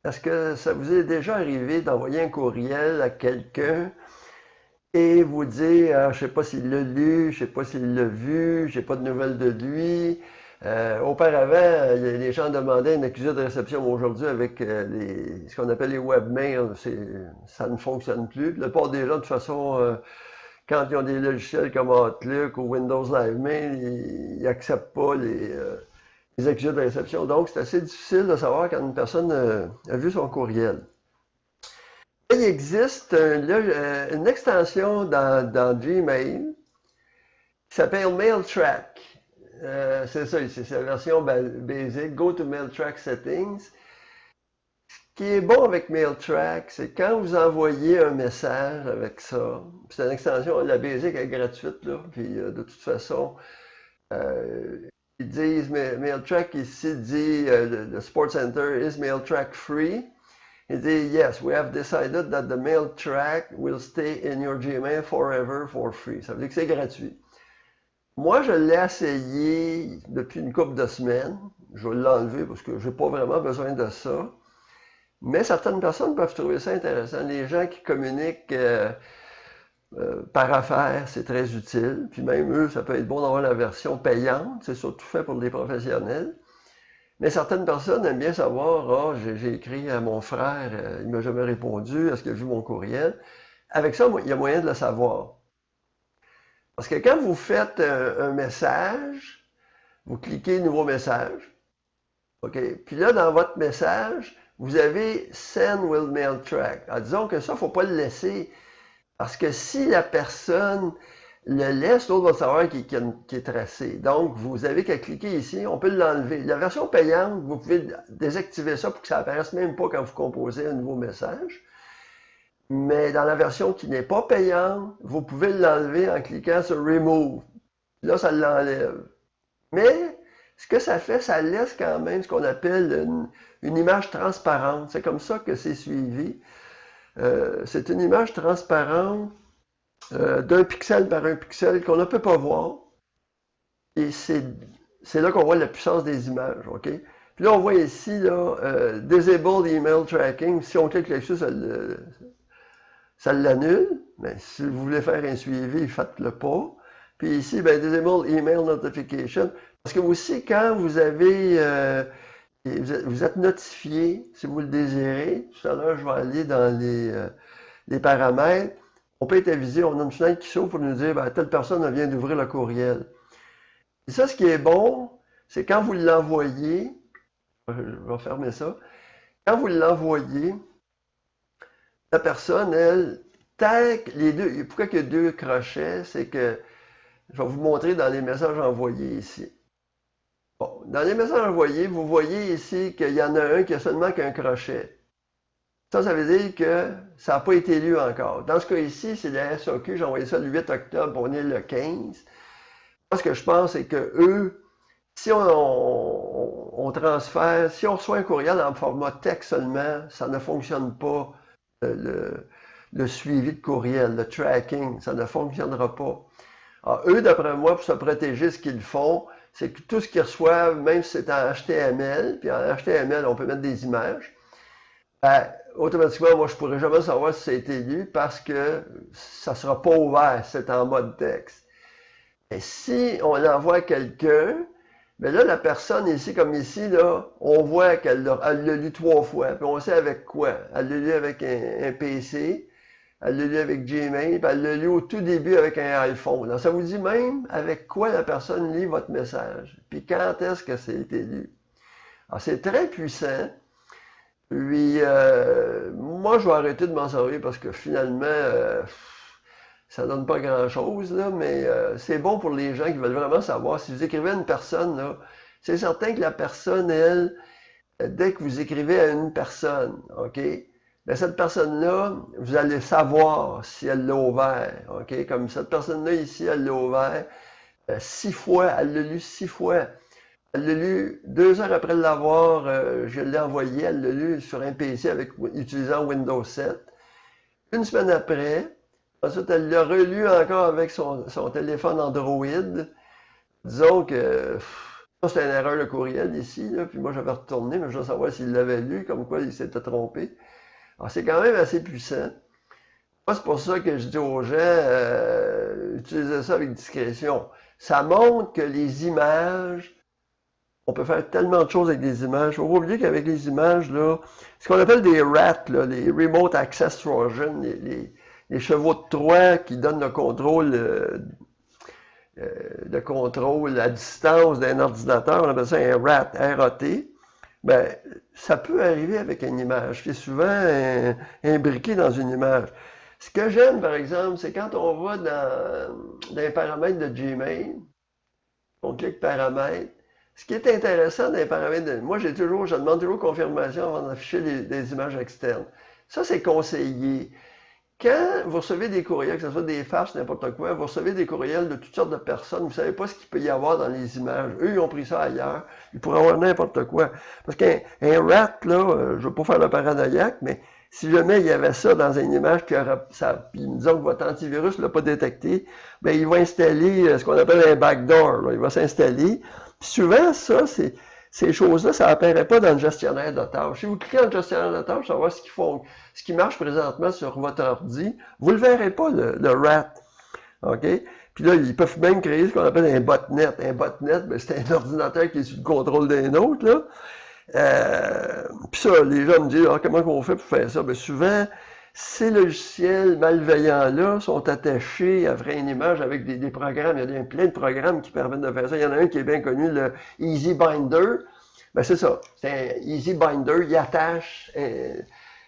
Est-ce que ça vous est déjà arrivé d'envoyer un courriel à quelqu'un et vous dire, je sais pas s'il l'a lu, je sais pas s'il l'a vu, j'ai pas de nouvelles de lui. Auparavant, les gens demandaient une accusé de réception. Aujourd'hui, avec ce qu'on appelle les webmails, ça ne fonctionne plus. La plupart des gens, de toute façon, quand ils ont des logiciels comme Outlook ou Windows Live Mail, ils n'acceptent pas les accusés de réception. Donc, c'est assez difficile de savoir quand une personne a vu son courriel. Il existe une extension dans Gmail qui s'appelle MailTrack. C'est ça ici, c'est la version basique. Go to MailTrack Settings. Ce qui est bon avec MailTrack, c'est quand vous envoyez un message avec ça, c'est une extension, la basique est gratuite, là, puis de toute façon, euh, ils disent, MailTrack ici dit, le Support Center, is MailTrack free? Il dit, yes, we have decided that the mail track will stay in your Gmail forever for free. Ça veut dire que c'est gratuit. Moi, je l'ai essayé depuis une couple de semaines. Je vais l'enlever parce que je n'ai pas vraiment besoin de ça. Mais certaines personnes peuvent trouver ça intéressant. Les gens qui communiquent par affaires, c'est très utile. Puis même eux, ça peut être bon d'avoir la version payante. C'est surtout fait pour les professionnels. Mais certaines personnes aiment bien savoir, j'ai écrit à mon frère, il m'a jamais répondu, est-ce qu'il a vu mon courriel? Avec ça, il y a moyen de le savoir. Parce que quand vous faites un message, vous cliquez Nouveau message, OK? Puis là, dans votre message, vous avez Send will mail track. Alors, disons que ça, il ne faut pas le laisser. Parce que si la personne le laisse, l'autre va savoir qu'il est tracé. Donc, vous avez qu'à cliquer ici, on peut l'enlever. La version payante, vous pouvez désactiver ça pour que ça apparaisse même pas quand vous composez un nouveau message. Mais dans la version qui n'est pas payante, vous pouvez l'enlever en cliquant sur Remove. Là, ça l'enlève. Mais ce que ça fait, ça laisse quand même ce qu'on appelle une image transparente. C'est comme ça que c'est suivi. C'est une image transparente d'un pixel par un pixel qu'on ne peut pas voir. Et c'est là qu'on voit la puissance des images. OK? Puis là, on voit ici, là, Disable Email Tracking. Si on clique là-dessus, ça l'annule. Mais si vous voulez faire un suivi, faites-le pas. Puis ici, ben, Disable Email Notification. Parce que aussi, quand vous avez... vous êtes notifié, si vous le désirez. Tout à l'heure, je vais aller dans les paramètres. On peut être avisé, on a une fenêtre qui s'ouvre pour nous dire, ben, telle personne vient d'ouvrir le courriel. Et ça, ce qui est bon, c'est quand vous l'envoyez, je vais fermer ça, quand vous l'envoyez, la personne, elle, tag les deux. Pourquoi il y a deux crochets? C'est que, je vais vous montrer dans les messages envoyés ici. Bon, dans les messages envoyés, vous voyez ici qu'il y en a un qui a seulement qu'un crochet. Ça veut dire que ça n'a pas été lu encore. Dans ce cas ici, c'est la SAQ, j'ai envoyé ça le 8 octobre, on est le 15. Moi, ce que je pense, c'est que eux, si on transfère, si on reçoit un courriel en format texte seulement, ça ne fonctionne pas, le suivi de courriel, le tracking, ça ne fonctionnera pas. Alors, eux, d'après moi, pour se protéger, ce qu'ils font, c'est que tout ce qu'ils reçoivent, même si c'est en HTML, puis en HTML, on peut mettre des images, ben, automatiquement, moi, je ne pourrais jamais savoir si ça a été lu parce que ça ne sera pas ouvert, c'est en mode texte. Et si on l'envoie à quelqu'un, mais là, la personne ici, comme ici, là, on voit qu'elle l'a lu trois fois, puis on sait avec quoi. Elle l'a lu avec un PC, elle l'a lu avec Gmail, puis elle l'a lu au tout début avec un iPhone. Donc, ça vous dit même avec quoi la personne lit votre message, puis quand est-ce que ça a été lu. Alors, c'est très puissant. Puis, moi, je vais arrêter de m'en servir parce que finalement, ça donne pas grand-chose, là, mais c'est bon pour les gens qui veulent vraiment savoir. Si vous écrivez à une personne, là, c'est certain que la personne, elle, dès que vous écrivez à une personne, OK, bien, cette personne-là, vous allez savoir si elle l'a ouvert, OK? Comme cette personne-là ici, elle l'a ouvert 6 fois, elle l'a lu 6 fois. Elle l'a lu 2 heures après l'avoir, je l'ai envoyé, elle l'a lu sur un PC utilisant Windows 7. Une semaine après, ensuite elle l'a relu encore avec son téléphone Android. Disons que Ça, c'est une erreur de courriel ici, là, puis moi j'avais retourné, mais je veux savoir s'il l'avait lu, comme quoi il s'était trompé. Alors, c'est quand même assez puissant. Moi, c'est pour ça que je dis aux gens, utilisez ça avec discrétion. Ça montre que les images, on peut faire tellement de choses avec des images. Il faut pas oublier qu'avec les images, là, ce qu'on appelle des RAT, là, les Remote Access Trojan, les chevaux de Troie qui donnent le contrôle à distance d'un ordinateur, on appelle ça un RAT, R-A-T. Ben, ça peut arriver avec une image. C'est souvent imbriqué dans une image. Ce que j'aime, par exemple, c'est quand on va dans les paramètres de Gmail, on clique paramètres. Ce qui est intéressant dans les paramètres moi, je demande toujours confirmation avant d'afficher des images externes. Ça, c'est conseillé. Quand vous recevez des courriels, que ce soit des fax, n'importe quoi, vous recevez des courriels de toutes sortes de personnes, vous ne savez pas ce qu'il peut y avoir dans les images. Eux, ils ont pris ça ailleurs. Ils pourraient avoir n'importe quoi. Parce qu'un rat, là, je ne veux pas faire le paranoïaque, mais si jamais il y avait ça dans une image, puis disons que votre antivirus ne l'a pas détecté, ben, il va installer ce qu'on appelle un backdoor. Là. Il va s'installer. Puis souvent, ces choses-là, ça n'apparaît pas dans le gestionnaire de tâches. Si vous cliquez dans le gestionnaire de tâches, savoir ce qui marche présentement sur votre ordi, vous ne le verrez pas, le RAT. OK? Puis là, ils peuvent même créer ce qu'on appelle un botnet. Un botnet, ben, c'est un ordinateur qui est sous le contrôle d'un autre, là. Puis ça, les gens me disent, comment on fait pour faire ça? Ben, souvent, ces logiciels malveillants-là sont attachés à faire une image avec des programmes. Il y a plein de programmes qui permettent de faire ça. Il y en a un qui est bien connu, le Easy Binder. Ben, c'est ça. C'est un Easy Binder. Il attache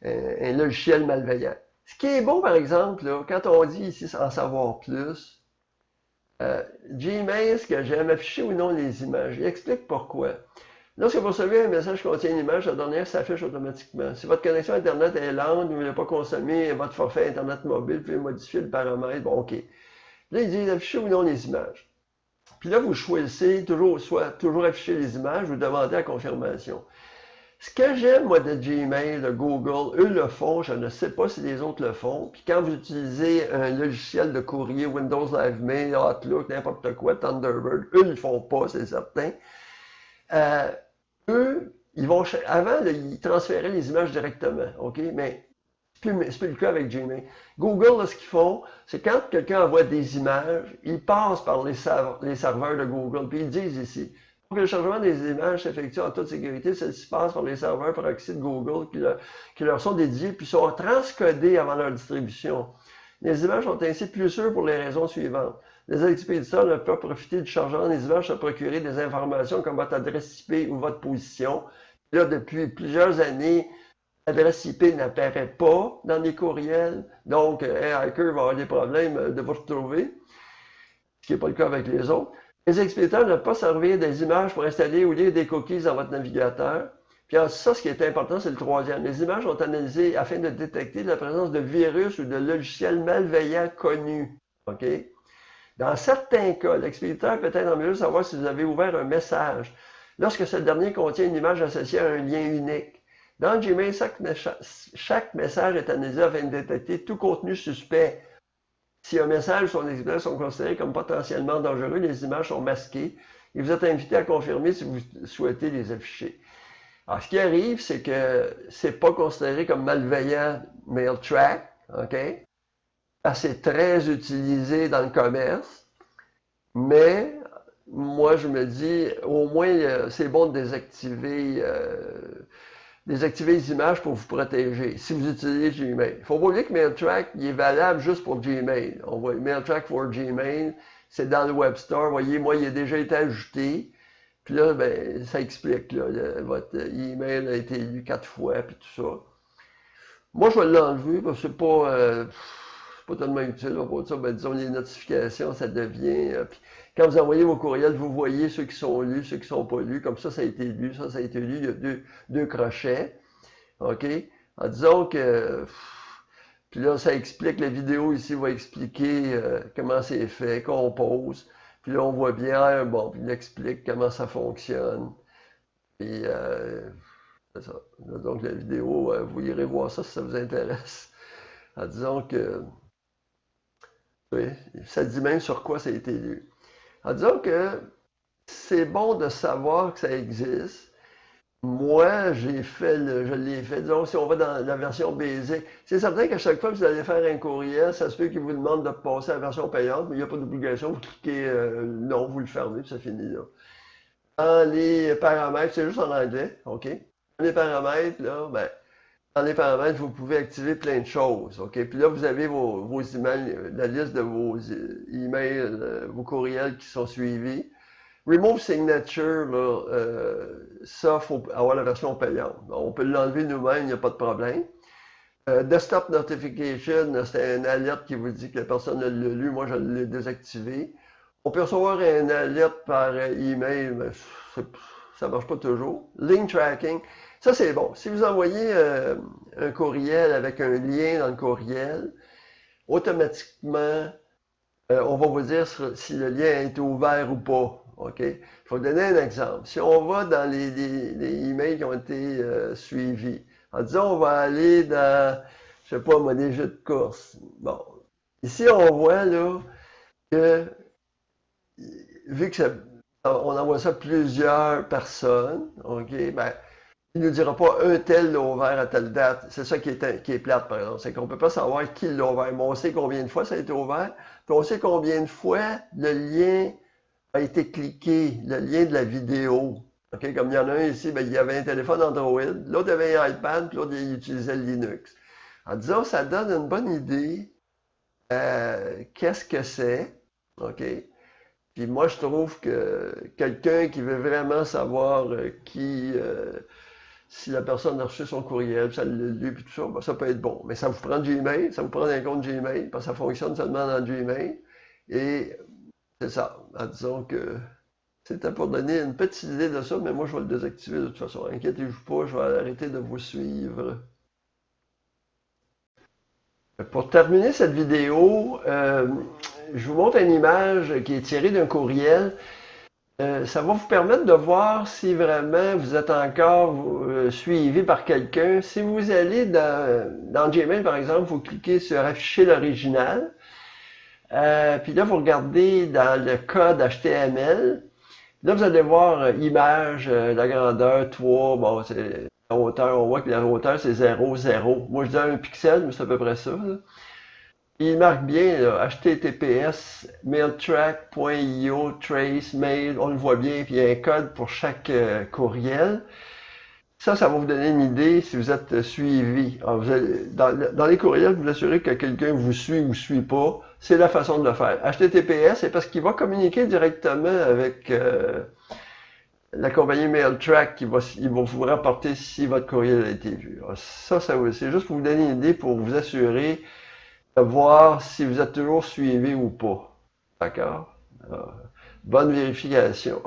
un logiciel malveillant. Ce qui est bon, par exemple, là, quand on dit ici en savoir plus, Gmail, ce que j'aime, afficher ou non les images. Il explique pourquoi. Lorsque vous recevez un message qui contient une image, la dernière s'affiche automatiquement. Si votre connexion Internet est lente ou vous ne voulez pas consommer votre forfait Internet mobile, vous pouvez modifier le paramètre. Bon, OK. Là, il dit afficher ou non les images. Puis là, vous choisissez toujours afficher les images, vous demandez la confirmation. Ce que j'aime, moi, de Gmail, de Google, eux le font, je ne sais pas si les autres le font. Puis quand vous utilisez un logiciel de courrier, Windows Live Mail, Outlook, n'importe quoi, Thunderbird, eux ne le font pas, c'est certain. Eux, avant, là, ils transféraient les images directement, OK? Mais c'est plus le cas avec Gmail. Google, là, ce qu'ils font, c'est quand quelqu'un envoie des images, ils passent par les serveurs de Google, puis ils disent ici, pour que le chargement des images s'effectue en toute sécurité, celles-ci passent par les serveurs proxy de Google qui leur sont dédiés, puis sont transcodés avant leur distribution. Les images sont ainsi plus sûres pour les raisons suivantes. Les expéditeurs ne peuvent profiter du chargement des images pour procurer des informations comme votre adresse IP ou votre position. Là, depuis plusieurs années, l'adresse IP n'apparaît pas dans les courriels. Donc, un hacker va avoir des problèmes de vous retrouver, ce qui n'est pas le cas avec les autres. Les expéditeurs ne peuvent pas servir des images pour installer ou lire des cookies dans votre navigateur. Puis ça, ce qui est important, c'est le troisième. Les images sont analysées afin de détecter la présence de virus ou de logiciels malveillants connus. OK? Dans certains cas, l'expéditeur peut être en mesure de savoir si vous avez ouvert un message lorsque ce dernier contient une image associée à un lien unique. Dans Gmail, chaque message est analysé afin de détecter tout contenu suspect. Si un message ou son exemplaire sont considérés comme potentiellement dangereux, les images sont masquées et vous êtes invité à confirmer si vous souhaitez les afficher. Alors, ce qui arrive, c'est que c'est pas considéré comme malveillant MailTrack, OK? C'est très utilisé dans le commerce, mais moi, je me dis, au moins, c'est bon de désactiver les images pour vous protéger, si vous utilisez Gmail. Il ne faut pas oublier que MailTrack, il est valable juste pour Gmail. On voit MailTrack for Gmail, c'est dans le Web Store. Vous voyez, moi, il a déjà été ajouté. Puis là, ben, ça explique, là, votre email a été lu 4 fois, puis tout ça. Moi, je vais l'enlever, parce que c'est pas tellement utile. Pour ça, ben, disons, les notifications, ça devient... puis quand vous envoyez vos courriels, vous voyez ceux qui sont lus, ceux qui sont pas lus. Comme ça a été lu, ça a été lu. Il y a deux crochets. OK? En disant que... Puis là, ça explique, la vidéo ici va expliquer comment c'est fait, compose. Puis là, on voit bien, bon, puis il explique comment ça fonctionne. Puis, c'est ça. Là, donc, la vidéo, vous irez voir ça si ça vous intéresse. Disons que, oui, ça dit même sur quoi ça a été lu. Disons que c'est bon de savoir que ça existe. Moi, je l'ai fait. Disons, si on va dans la version basique, c'est certain qu'à chaque fois que vous allez faire un courriel, ça se peut qu'il vous demande de passer à la version payante, mais il n'y a pas d'obligation. Vous cliquez non, vous le fermez, puis ça finit là. Dans les paramètres, c'est juste en anglais, OK? Dans les paramètres, là, ben, dans les paramètres, vous pouvez activer plein de choses, OK? Puis là, vous avez vos emails, la liste de vos emails, vos courriels qui sont suivis. Remove Signature, là, ça, il faut avoir la version payante. On peut l'enlever nous-mêmes, il n'y a pas de problème. Desktop Notification, c'est une alerte qui vous dit que la personne l'a lu. Moi, je l'ai désactivé. On peut recevoir une alerte par email, mais ça ne marche pas toujours. Link Tracking, ça c'est bon. Si vous envoyez un courriel avec un lien dans le courriel, automatiquement, on va vous dire si le lien a été ouvert ou pas. OK? Je vais vous donner un exemple. Si on va dans les emails qui ont été suivis, en disant on va aller dans, je sais pas moi, des jeux de course. Bon. Ici, on voit là que, vu que on envoie ça à plusieurs personnes, OK, ben, il ne nous dira pas un tel l'a ouvert à telle date. C'est ça qui est plate, par exemple. C'est qu'on ne peut pas savoir qui l'a ouvert. Mais on sait combien de fois ça a été ouvert. Puis on sait combien de fois le lien a été cliqué, le lien de la vidéo. OK? Comme il y en a un ici, ben, il y avait un téléphone Android, l'autre avait un iPad, puis l'autre il utilisait le Linux. En disant, ça donne une bonne idée qu'est-ce que c'est. OK? Puis moi, je trouve que quelqu'un qui veut vraiment savoir si la personne a reçu son courriel, puis ça l'a lu, puis tout ça, ben, ça peut être bon. Mais ça vous prend Gmail, ça vous prend un compte Gmail, parce que ça fonctionne seulement dans Gmail. Et c'est ça. Disons que c'était pour donner une petite idée de ça, mais moi, je vais le désactiver de toute façon. Inquiétez-vous pas, je vais arrêter de vous suivre. Pour terminer cette vidéo, je vous montre une image qui est tirée d'un courriel. Ça va vous permettre de voir si vraiment vous êtes encore suivi par quelqu'un. Si vous allez dans Gmail, par exemple, vous cliquez sur Afficher l'original. Puis là, vous regardez dans le code HTML. Là, vous allez voir image, la grandeur, 3, bon, c'est la hauteur, on voit que la hauteur, c'est 0, 0. Moi, je dis 1 pixel, mais c'est à peu près ça, là. Il marque bien là, https mailtrack.io trace mail, on le voit bien, puis il y a un code pour chaque courriel. Ça va vous donner une idée si vous êtes suivi. Alors, dans les courriels, vous assurez que quelqu'un vous suit ou suit pas. C'est la façon de le faire. HTTPS, c'est parce qu'il va communiquer directement avec la compagnie Mailtrack ils vont vous rapporter si votre courriel a été vu. Alors, c'est juste pour vous donner une idée, pour vous assurer de voir si vous êtes toujours suivi ou pas. D'accord? Bonne vérification.